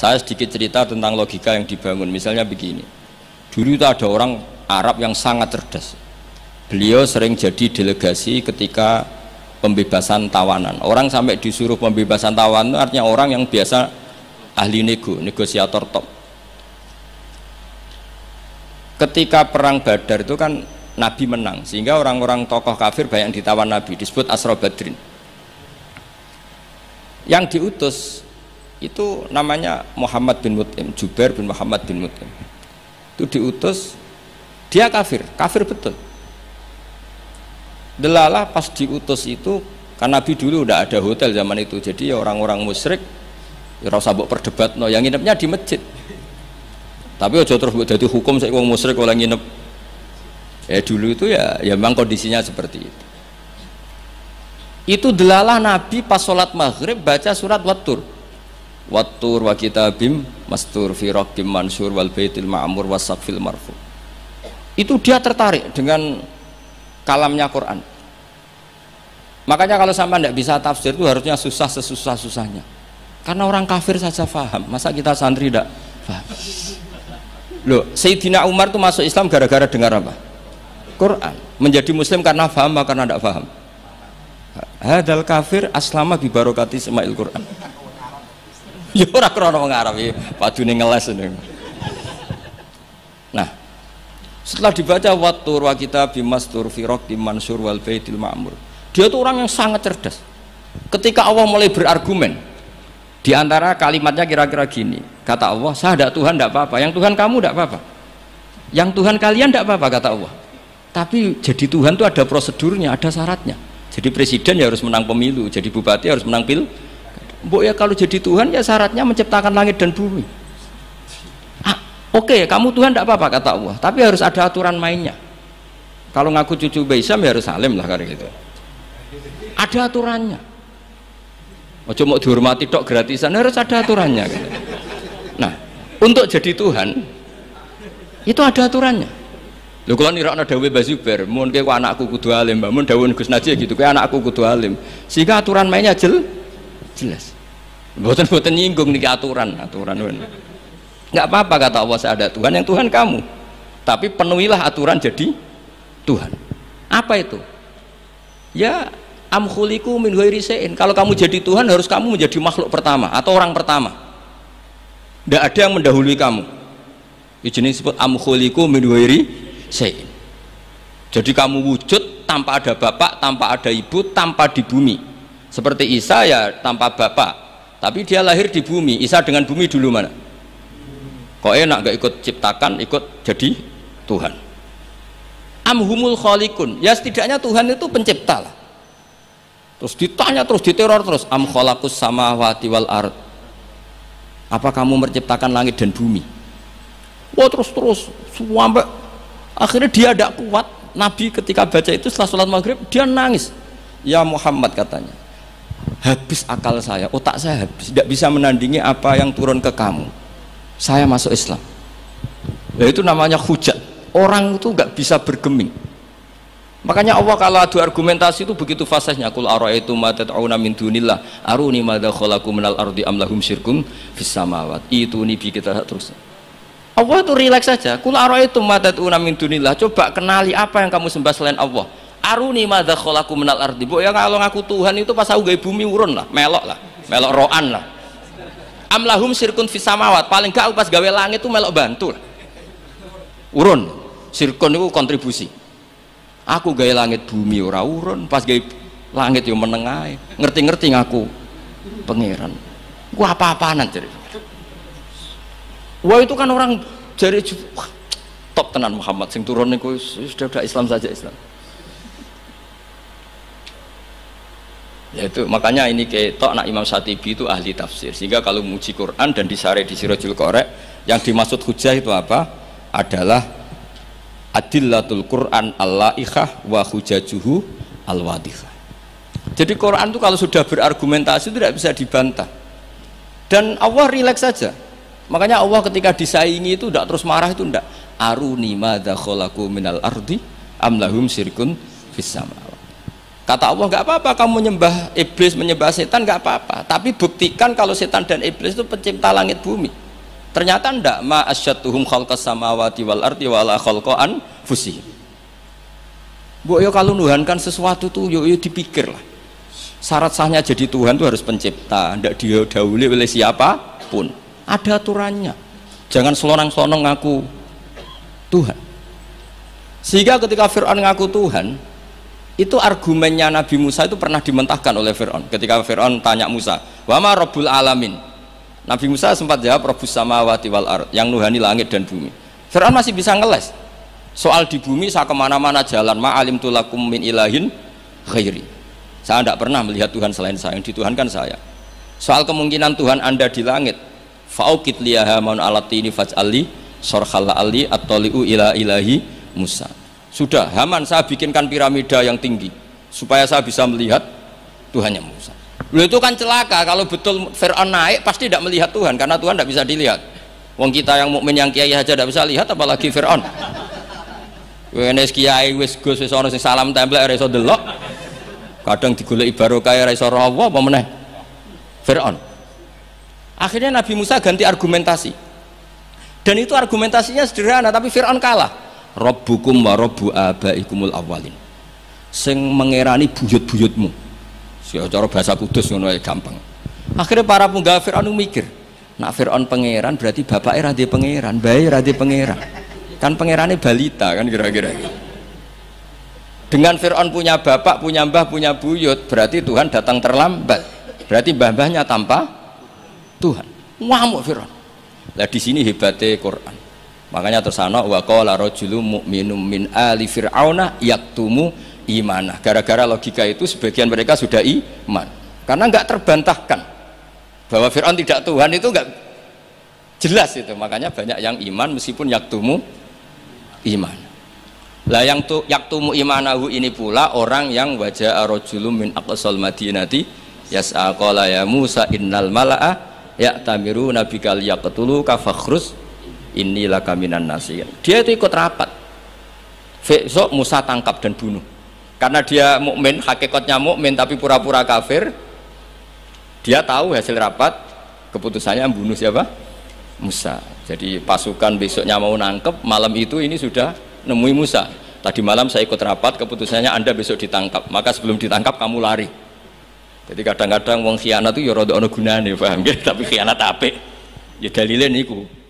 Saya sedikit cerita tentang logika yang dibangun. Misalnya begini, dulu itu ada orang Arab yang sangat cerdas. Beliau sering jadi delegasi ketika pembebasan tawanan. Orang sampai disuruh pembebasan tawanan artinya orang yang biasa ahli negosiator top. Ketika perang Badar itu kan Nabi menang, sehingga orang-orang tokoh kafir banyak yang ditawan Nabi, disebut Asra Badrin. Yang diutus itu namanya Muhammad bin Mut'im, Jubair bin Muhammad bin Mut'im. Itu diutus, dia kafir betul. Delalah pas diutus itu, kan Nabi dulu udah ada hotel zaman itu, jadi ya orang-orang musyrik ya rasa mbok perdebat, no, yang nginepnya di masjid. Tapi aja terus jadi hukum saya wong musyrik oleh nginep. Dulu itu ya memang kondisinya seperti itu. Itu delalah Nabi pas sholat maghrib baca surat Wattur. Wattur wa kitabim mastur fi raqqim mansur wal baitil ma'mur wasaqfil marfu. Itu dia tertarik dengan kalamnya Quran. Makanya kalau sampai tidak bisa tafsir itu harusnya susah sesusah-susahnya. Karena orang kafir saja faham, masa kita santri tidak faham? Loh, Sayyidina Umar itu masuk Islam gara-gara dengar apa? Quran. Menjadi muslim karena faham atau karena tidak faham? Hadal kafir aslama bi barokati sema'il Quran. Ya ora krana wong Arab iki, padune ngeles ini. Nah, setelah dibaca Wattur wa kitabim mastur fi raqqim mansur wal baitil ma'mur. Dia itu orang yang sangat cerdas. Ketika Allah mulai berargumen, di antara kalimatnya kira-kira gini, kata Allah, saya ada Tuhan tidak apa-apa, yang Tuhan kamu tidak apa-apa, yang Tuhan kalian tidak apa-apa, kata Allah. Tapi jadi Tuhan itu ada prosedurnya, ada syaratnya. Jadi presiden ya harus menang pemilu, jadi bupati harus menang pil. Mbok ya kalau jadi Tuhan ya syaratnya menciptakan langit dan bumi. Oke, kamu Tuhan tidak apa-apa, kata Allah, tapi harus ada aturan mainnya. Kalau ngaku cucu Baisam ya harus salim lah kayak gitu. Ada aturannya. Ojo mau dihormati tok gratisan, harus ada aturannya gitu. Nah, untuk jadi Tuhan itu ada aturannya. Lho kalau nirakna dawuh Mbah Zubair, mun kowe anakku kudu alim, Mbah mun dawuh Gus Najih gitu, kowe anakku kudu alim. Sehingga aturan mainnya jelas. Mboten nyinggung niki aturan. Enggak apa-apa kata Allah, saya ada Tuhan, yang Tuhan kamu. Tapi penuhilah aturan jadi Tuhan. Apa itu? Ya am khuliqu min ghairi syai'in. Kalau kamu jadi Tuhan harus kamu menjadi makhluk pertama atau orang pertama. Tidak ada yang mendahului kamu. Ini jenis disebut am khuliqu min ghairi syai'in. Jadi kamu wujud tanpa ada bapak, tanpa ada ibu, tanpa di bumi. Seperti Isa ya tanpa bapak, tapi dia lahir di bumi. Isa dengan bumi dulu mana? Kok enak gak ikut ciptakan, ikut jadi Tuhan. Amhumul khaliqun. Ya setidaknya Tuhan itu pencipta lah. Terus ditanya terus, diteror terus, am khalaqus samawati wal ard. Apa kamu menciptakan langit dan bumi? Wah terus sampai akhirnya dia tidak kuat. Nabi ketika baca itu setelah sholat maghrib dia nangis. Ya Muhammad katanya, habis akal saya, otak saya habis, tidak bisa menandingi apa yang turun ke kamu. Saya masuk Islam. Ya itu namanya hujat. Orang itu nggak bisa bergeming. Makanya Allah kalau adu argumentasi itu begitu fasihnya. Qul ara'aytum ma tad'una min dunillah aruni madza khalaqu minal ardi am lahum syirkun fis samawati. Itu nih kita terus. Allah itu rileks saja. Qul ara'aytum ma tad'una min dunillah. Coba kenali apa yang kamu sembah selain Allah. Aruni madza khalaqu minal ardi. Mbok ya kalau ngaku Tuhan itu pas aku gawe bumi urun lah, melok roan lah. Am lahum syirkun fis samawati. Paling gak pas gawe langit itu melok bantu lah. Urun. Syirkun itu kontribusi. Aku gaya langit bumi ora urun, pas gaya langit yang menengah, ngerti-ngerti ngaku pangeran. Gua apa-apaanan jadi. Wah itu kan orang jadi top tenan Muhammad sing turun niku sudah Islam saja Islam. Ya itu makanya ini ketok nak Imam Syatibi itu ahli tafsir, sehingga kalau muji Quran dan disare di Sirajul Qorek yang dimaksud hujah itu apa? Adalah adillatul Quran al-la'ikhah wa hujajuhu al-wadihah. Jadi Quran itu kalau sudah berargumentasi itu tidak bisa dibantah. Dan Allah rileks saja. Makanya Allah ketika disaingi itu tidak terus marah, itu tidak. Aruni madza khalaqu minal ardi am lahum syirkun fis samawati. Kata Allah, nggak apa-apa kamu menyembah iblis, menyembah setan, nggak apa-apa, tapi buktikan kalau setan dan iblis itu pencipta langit bumi. Ternyata ndak, ma asyadduhum khalqas samawati wal ardi wala khalqa anfusihim. Yo kalau nuhankan sesuatu tuh yo dipikir lah. Syarat sahnya jadi Tuhan itu harus pencipta, ndak didahului oleh siapapun. Ada aturannya. Jangan selonang-selonong ngaku Tuhan. Sehingga ketika Fir'aun ngaku Tuhan, itu argumennya Nabi Musa itu pernah dimentahkan oleh Fir'aun. Ketika Fir'aun tanya Musa, wa ma rabbul alamin, Nabi Musa sempat jawab rabbus samawati wal ard, yang nuhani langit dan bumi. Fir'aun masih bisa ngeles soal di bumi, saya kemana-mana jalan, ma'alimtu lakum min ilahin ghairi, saya tidak pernah melihat Tuhan selain saya, yang dituhankan saya. Soal kemungkinan Tuhan anda di langit, fa'ukit liyaha maun alatini faj'ali sorkhala ali at-toli'u ila ilahi Musa. Sudah, Haman saya bikinkan piramida yang tinggi supaya saya bisa melihat Tuhannya Musa. Lalu itu kan celaka, kalau betul Fir'aun naik pasti tidak melihat Tuhan, karena Tuhan tidak bisa dilihat. Wong kita yang mukmin yang kiai aja tidak bisa lihat, apalagi Fir'aun. Wes kiai wis gus wis ana sing salam tempel ora iso delok. Kadang digoleki barokah ora iso rawa apa meneh. Fir'aun. Akhirnya Nabi Musa ganti argumentasi. Dan itu argumentasinya sederhana, tapi Fir'aun kalah. Rabbukum wa rabbu abaikumul awwalin, sing mengerani buyut-buyutmu. Cara bahasa kudus ngono ae gampang. Akhirnya para punggawa Fir'aun mikir, nak Fir'aun pangeran berarti bapake ra ndek pangeran, bae ra ndek pangeran. Kan pangerane balita kan kira-kira. Dengan Fir'aun punya bapak, punya mbah, punya buyut, berarti Tuhan datang terlambat. Berarti mbah-mbahnya tanpa Tuhan. Ngamuk Fir'aun. Lah di sini hebatnya Quran. Makanya tersana wa qala rajulun mu'minun min ali fir'auna yaktumu imanah. Gara-gara logika itu sebagian mereka sudah iman. Karena enggak terbantahkan bahwa Fir'aun tidak Tuhan, itu enggak jelas itu. Makanya banyak yang iman meskipun yaktumu iman. Lah yang yaktumu imanahu ini pula orang yang wajah rajulun min aqsal madinati yas'a qala ya Musa innal mala'a ya'tamiru nabikal yaqtulu kafakhrus inilah kaminan nasihin. Dia itu ikut rapat. Besok Musa tangkap dan bunuh. Karena dia mukmin, hakikatnya mukmin tapi pura-pura kafir. Dia tahu hasil rapat, keputusannya membunuh siapa? Musa. Jadi pasukan besoknya mau nangkep, malam itu ini sudah nemui Musa. Tadi malam saya ikut rapat, keputusannya Anda besok ditangkap. Maka sebelum ditangkap kamu lari. Jadi kadang-kadang wong khianat itu ya rada ana gunane, paham nggih? Tapi khianat apik. Ya dalile niku.